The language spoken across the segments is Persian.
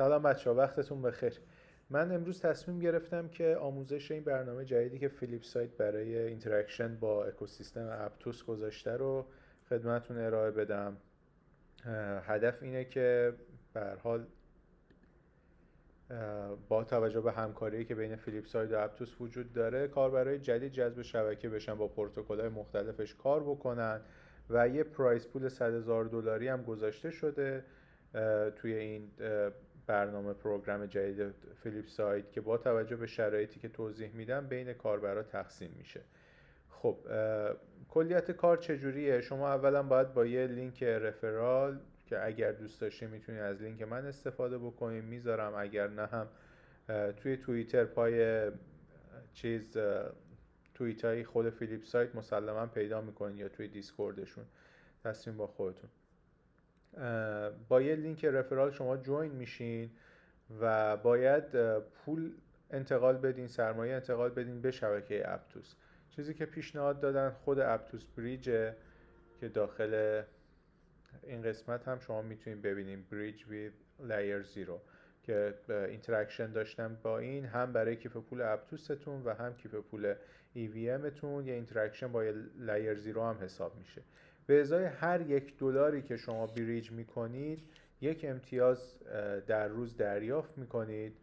سلام بچه‌ها، وقتتون بخیر. من امروز تصمیم گرفتم که آموزش این برنامه جدیدی که فیلیپ سایت برای اینتراکشن با اکوسیستم اپتوس گذاشته رو خدمتتون ارائه بدم. هدف اینه که به هر حال با توجه به همکاری که بین فیلیپ سایت و اپتوس وجود داره، کاربرای جدید جذب شبکه بشن، با پروتکل‌های مختلفش کار بکنن و یه پرایس پول $100,000 هم گذاشته شده توی این برنامه پروگرام جدید فیلیپ سایت که با توجه به شرایطی که توضیح میدم بین کاربرا تقسیم میشه. خب کلیت کار چجوریه؟ شما اولا باید با یه لینک رفرال که اگر دوست داشتی میتونی از لینک من استفاده بکنیم، میذارم، اگر نه هم توی توییتر پای توییتای خود فیلیپ سایت مسلما پیدا میکنین یا توی دیسکوردشون، تصمیم با خودتون. با یه لینک رفرال شما جوین میشین و باید پول انتقال بدین، سرمایه انتقال بدین به شبکه اپتوس. چیزی که پیشنهاد دادن خود اپتوس بریجه که داخل این قسمت هم شما میتونید ببینیم بریج ویت لایر زیرو که اینتراکشن داشتم با این، هم برای کیف پول اپتوستون و هم کیف پول EVM تون. یا اینتراکشن با لایر زیرو هم حساب میشه. به ازای هر $1 که شما بریج میکنید یک امتیاز در روز دریافت میکنید.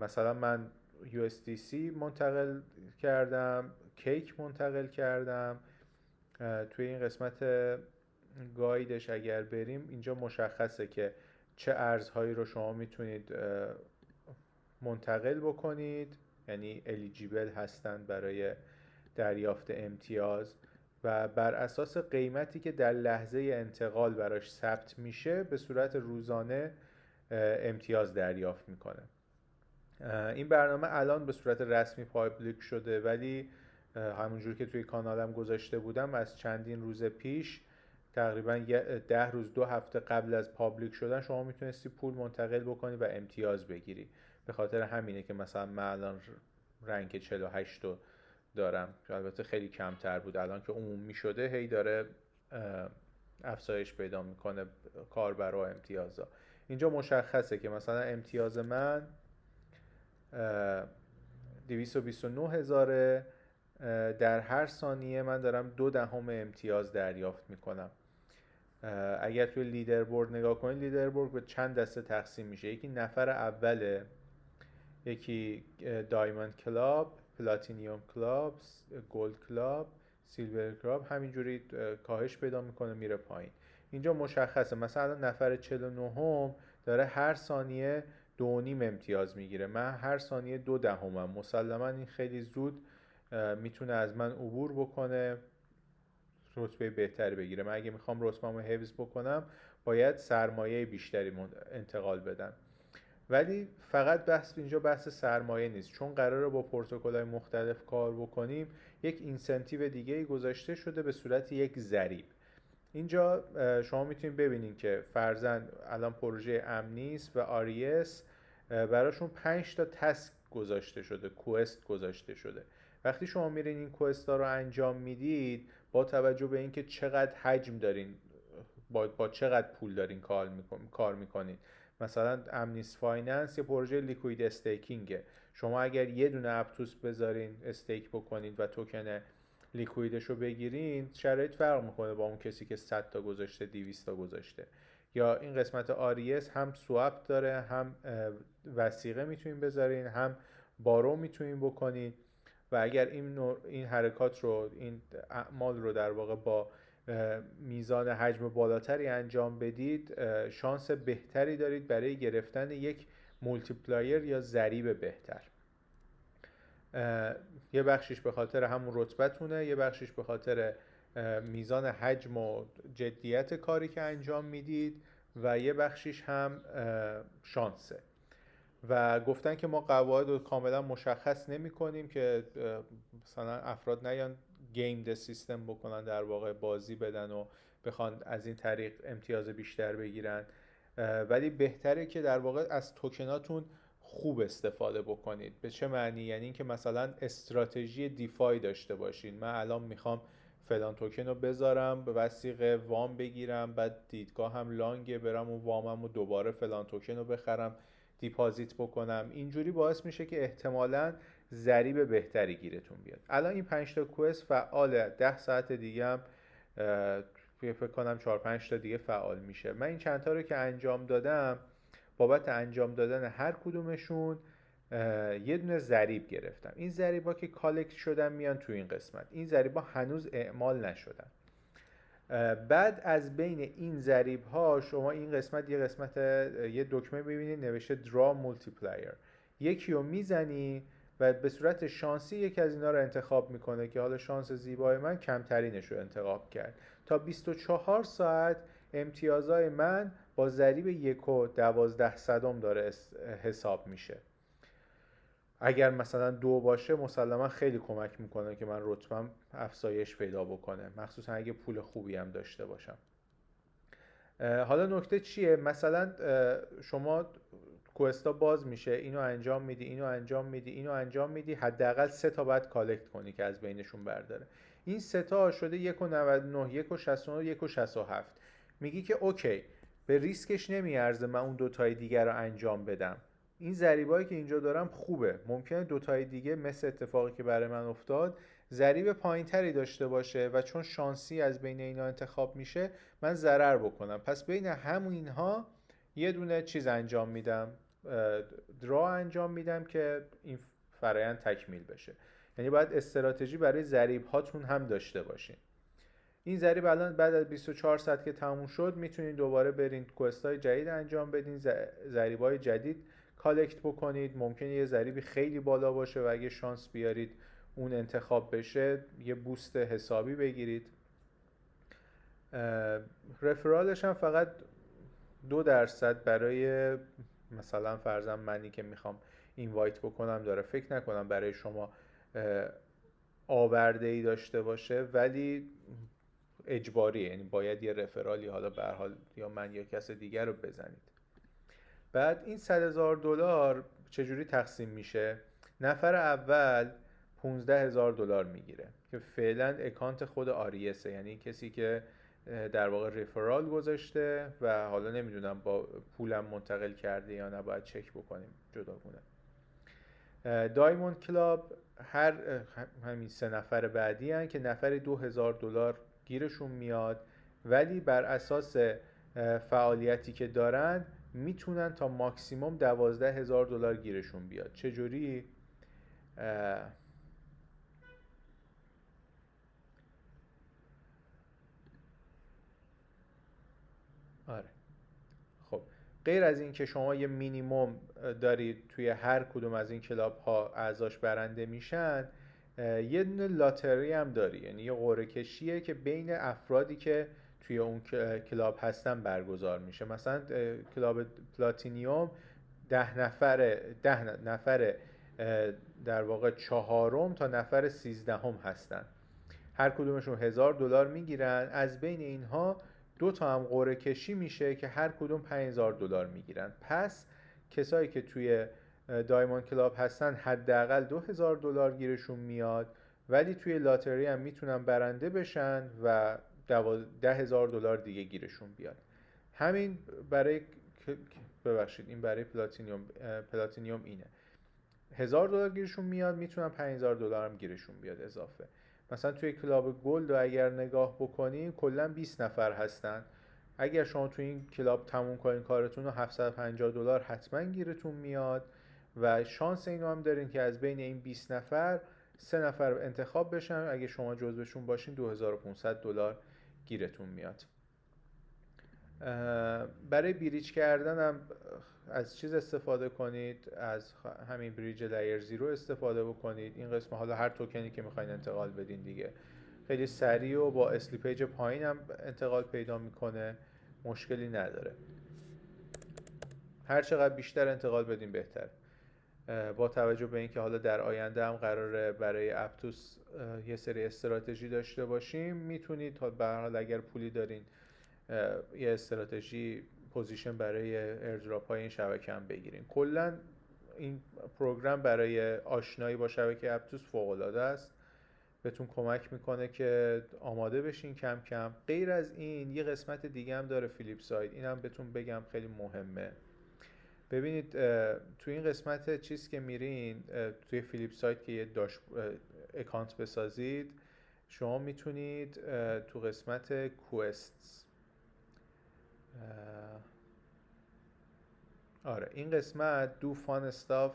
مثلا من USDC منتقل کردم، کیک منتقل کردم. توی این قسمت گایدش اگر بریم اینجا مشخصه که چه ارزهایی رو شما میتونید منتقل بکنید، یعنی الیجیبل هستند برای دریافت امتیاز، و بر اساس قیمتی که در لحظه انتقال براش ثبت میشه به صورت روزانه امتیاز دریافت میکنه. این برنامه الان به صورت رسمی پابلیک شده، ولی همونجور که توی کانالم گذاشته بودم از چندین روز پیش، تقریبا 10 روز 2 هفته قبل از پابلیک شدن، شما میتونستی پول منتقل بکنی و امتیاز بگیری. به خاطر همینه که مثلا من الان رنک 48 رو دارم، البته خیلی کمتر بود. الان که عمومی شده هی داره افزایش پیدا میکنه کاربرا امتیازا. اینجا مشخصه که مثلا امتیاز من 229,000، در هر ثانیه من دارم 0.2 امتیاز دریافت میکنم. اگر توی لیدربورد نگاه کنید، لیدربورد به چند دسته تقسیم میشه. یکی نفر اوله، یکی دایموند کلاب، پلاتینیوم کلاب، گولد کلاب، سیلور کلاب، همینجوری کاهش پیدا میکنه میره پایین. اینجا مشخصه مثلا نفر 49 داره هر ثانیه 2.5 امتیاز میگیره، من هر ثانیه 0.2. مسلما این خیلی زود میتونه از من عبور بکنه، رتبه بهتری بگیره. من اگه میخوام رتبه‌مو حفظ بکنم باید سرمایه بیشتری انتقال بدم. ولی فقط اینجا بحث سرمایه نیست، چون قراره با پروتکل‌های مختلف کار بکنیم. یک اینسنتیو دیگه گذاشته شده به صورت یک ضریب. اینجا شما میتونید ببینید که فرضاً الان پروژه امنیس و آریس براشون 5 تا تسک گذاشته شده، کوست گذاشته شده. وقتی شما میرین این کوستا رو انجام میدید، با توجه به اینکه چقدر حجم دارین، با چقدر پول دارین کار میکنید. مثلا امنیس فایننس یه پروژه لیکوید استیکینگه. شما اگر یه دونه اپتوس بذارین استیک بکنید و توکن لیکویدش رو بگیرین، شرایط فرق میکنه با اون کسی که 100 تا گذاشته، 200 تا گذاشته. یا این قسمت آریس هم سواب داره، هم وثیقه میتونین بذارین، هم بارو میتونین بکنین. و اگر این حرکات رو، این اعمال رو در واقع با میزان حجم بالاتری انجام بدید، شانس بهتری دارید برای گرفتن یک مولتیپلایر یا ضریب بهتر. یه بخشش به خاطر همون رتبتونه، یه بخشش به خاطر میزان حجم و جدیت کاری که انجام میدید، و یه بخشش هم شانسه. و گفتن که ما قواعد رو کاملا مشخص نمی کنیم که مثلا افراد نیان گیم ده سیستم بکنن، در واقع بازی بدن و بخوان از این طریق امتیاز بیشتر بگیرن. ولی بهتره که در واقع از توکناتون خوب استفاده بکنید. به چه معنی؟ یعنی اینکه مثلا استراتژی دیفای داشته باشین. من الان میخوام فلان توکن رو بذارم به وثیقه وام بگیرم، بعد دیدگاه هم لانگه برم اون وامم رو دوباره فلان توکن رو بخرم دیپازیت بکنم. اینجوری باعث میشه که احتمالاً ضریب بهتری گیرتون بیاد. الان این 5 تا کوست فعاله، 10 ساعت دیگه هم فکر کنم 4-5 تا دیگه فعال میشه. من این چند تا رو که انجام دادم، بابت انجام دادن هر کدومشون یه دونه ضریب گرفتم. این ضریبا که کالکت شدن میان تو این قسمت. این ضریبا هنوز اعمال نشدن. بعد از بین این ضریب ها شما این قسمت یه دکمه ببینید نوشته درا مولتیپلایر، یکی رو میزنی و به صورت شانسی یکی از اینا رو انتخاب میکنه که حالا شانس زیبای من کمترینش رو انتخاب کرد. تا 24 ساعت امتیازهای من با ضریب 1.12 داره حساب میشه. اگر مثلا 2 باشه مسلما خیلی کمک میکنه که من رتبم افزایش پیدا بکنه، مخصوصا اگه پول خوبی هم داشته باشم. حالا نکته چیه؟ مثلا شما کوستا باز میشه، اینو انجام میدی، اینو انجام میدی، اینو انجام میدی، حداقل 3 تا باید کالکت کنی که از بینشون برداره. این 3 تا شده 1.99 1.69 1.67. میگی که اوکی به ریسکش نمیارزه من اون 2 تای دیگر رو انجام بدم. این ضریبایی که اینجا دارم خوبه، ممکنه 2 تای دیگه مثل اتفاقی که برای من افتاد ضریب پایینتری داشته باشه و چون شانسی از بین اینا انتخاب میشه من ضرر بکنم. پس بین همون اینها یه دونه چیز انجام میدم، درا انجام میدم که این فرایند تکمیل بشه. یعنی باید استراتژی برای ضریب هاتون هم داشته باشین. این ضریب الان بعد از 24 ساعت که تموم شد میتونید دوباره برین کوستای جدید انجام بدین، ضریبای جدید کالکت بکنید. ممکنه یه ضریبی خیلی بالا باشه و اگه شانس بیارید اون انتخاب بشه یه بوست حسابی بگیرید. رفرالش هم فقط 2% برای مثلا فرضاً منی که میخوام اینوایت بکنم داره. فکر نکنم برای شما آورده ای داشته باشه، ولی اجباریه، یعنی باید یه رفرالی حالا به هر حال یا من یا کس دیگر رو بزنید. بعد این $100,000 چجوری تقسیم میشه؟ نفر اول $15,000 میگیره که فعلا اکانت خود آریسه، یعنی کسی که در واقع رفرال گذاشته و حالا نمیدونم با پولم منتقل کرده یا نه، باید چک بکنیم جداگونه. دایموند کلاب همین 3 نفر بعدی هن که نفر $2,000 گیرشون میاد، ولی بر اساس فعالیتی که دارن میتونن تا ماکسیموم $12,000 گیرشون بیاد. چجوری؟ آره خب غیر از این که شما یه مینیموم دارید توی هر کدوم از این کلاب ها اعضاش برنده میشن، یه دونه لاتری هم داری، یعنی یه قرعه کشیه که بین افرادی که توی اون کلاب هستن برگزار میشه. مثلا کلاب پلاتینیوم 10 نفر در واقع 4م تا نفر 13 هستن، هر کدومشون $1,000 میگیرن. از بین اینها 2 تا هم قرعه کشی میشه که هر کدوم $5,000 میگیرن. پس کسایی که توی دایموند کلاب هستن حداقل $2,000 گیرشون میاد، ولی توی لاتری هم میتونن برنده بشن و $10,000 دیگه گیرشون بیاد. همین برای ببخشید این برای پلاتینیوم اینه، $1,000 گیرشون میاد، میتونن $5,000 هم گیرشون بیاد اضافه. مثلا توی کلاب گلد رو اگر نگاه بکنین کلا 20 نفر هستن. اگر شما توی این کلاب تموم کنین کارتون رو $750 حتما گیرتون میاد و شانس اینو هم دارین که از بین این 20 نفر 3 نفر انتخاب بشن. اگه شما جزوشون باشین $2,500 گیرتون میاد. برای بریج کردن هم از چیز استفاده کنید، از همین بریج لایر 0 استفاده بکنید. این قسم حالا هر توکنی که میخواین انتقال بدین دیگه خیلی سریع و با اسلیپیج پایین هم انتقال پیدا میکنه، مشکلی نداره. هر چقدر بیشتر انتقال بدین بهتر. با توجه به اینکه حالا در آینده هم قراره برای اپتوس یه سری استراتژی داشته باشیم، میتونید به هر حال اگر پولی دارین یه استراتژی پوزیشن برای ایردراپ های این شبکه هم بگیرین. کلا این پروگرام برای آشنایی با شبکه اپتوس فوق العاده است بهتون کمک میکنه که آماده بشین کم کم. غیر از این یه قسمت دیگه هم داره فلیپ ساید، اینم بهتون بگم خیلی مهمه. ببینید توی این قسمت چیز که میرین توی فلیپ ساید که یه اکانت بسازید، شما میتونید تو قسمت کوستس، آره این قسمت do fun stuff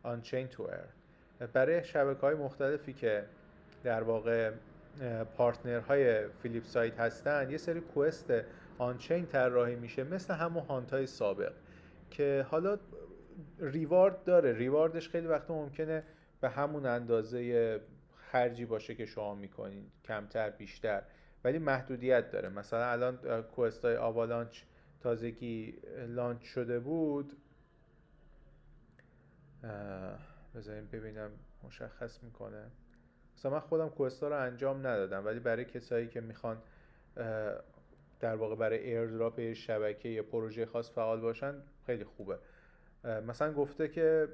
on chain to earn، برای شبکه‌های مختلفی که در واقع پارتنرهای فلیپ ساید هستن یه سری کوست آن چین طراحی میشه مثل همون هانتای سابق که حالا ریوارد داره. ریواردش خیلی وقتا ممکنه به همون اندازه خرجی باشه که شما میکنین، کمتر بیشتر، ولی محدودیت داره. مثلا الان کوست های آوالانچ تازگی لانچ شده بود، بذاریم ببینم مشخص میکنه. مثلا من خودم کوستا رو انجام ندادم، ولی برای کسایی که میخوان در واقع برای ایردراپ شبکه یا پروژه خاص فعال باشن خیلی خوبه. مثلا گفته که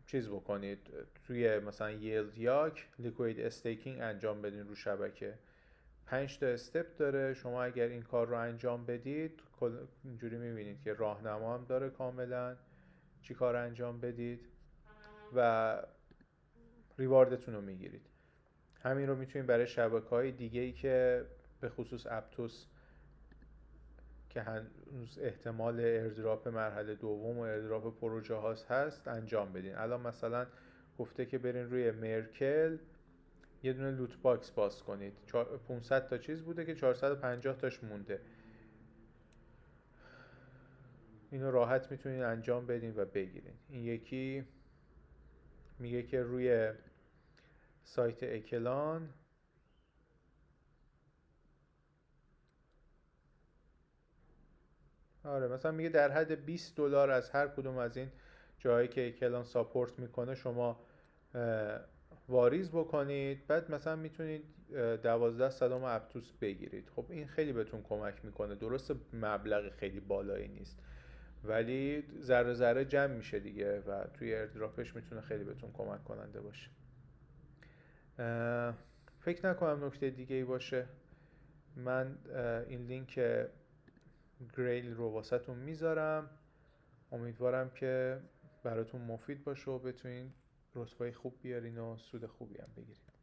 چیز بکنید توی مثلا یلد یاک لیکوید استیکینگ انجام بدین رو شبکه. 5 تا استپ داره، شما اگر این کار رو انجام بدید اینجوری میبینید که راهنما هم داره کاملا چی کار انجام بدید و ریواردتون رو میگیرید. همین رو میتونید برای شبکه‌های دیگه‌ای که به خصوص اپتوس که هنوز احتمال ایردراپ مرحله دوم و ایردراپ پروژه هاست انجام بدین. الان مثلا گفته که برین روی مرکل یه دونه لوت باکس باز کنید، 500 تا چیز بوده که 450 تاش مونده. اینو راحت میتونین انجام بدین و بگیرین. این یکی میگه که روی سایت اکلان آره مثلا میگه در حد $20 از هر کدوم از این جایی که اکلان ساپورت میکنه شما واریز بکنید، بعد مثلا میتونید 12 صدام اپتوس بگیرید. خب این خیلی بهتون کمک میکنه. درست مبلغ خیلی بالایی نیست ولی ذره ذره جمع میشه دیگه و توی ایردراپش میتونه خیلی بهتون کمک کننده باشه. فکر نکنم نکته دیگه ای باشه. من این لینک گریل رو واسهتون میذارم، امیدوارم که براتون مفید باشه و بتونین رتبه خوب بیارین و سود خوبی هم بگیرین.